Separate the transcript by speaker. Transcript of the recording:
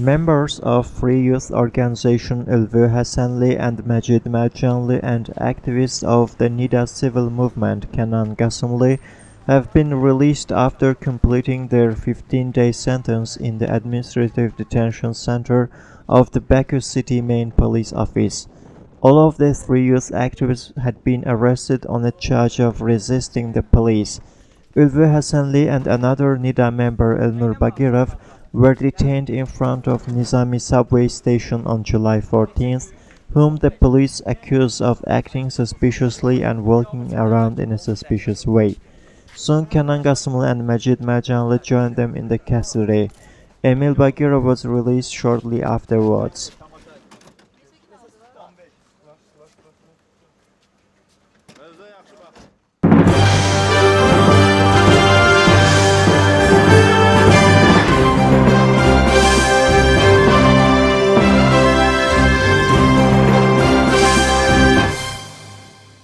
Speaker 1: Members of Free Youth Organization Ülvü Hasanli and Majid Mercanli and activists of the Nida civil movement Kenan Gasımlı have been released after completing their 15-day sentence in the administrative detention center of the Baku City Main Police Office. All of the three youth activists had been arrested on a charge of resisting the police. Ülvü Hasanli and another Nida member Elnur Bagirov were detained in front of Nizami subway station on July 14th, whom the police accused of acting suspiciously and walking around in a suspicious way. Soon Kenan Gasımlı and Majid Mercanli joined them in the custody. Emil Bagirov was released shortly afterwards.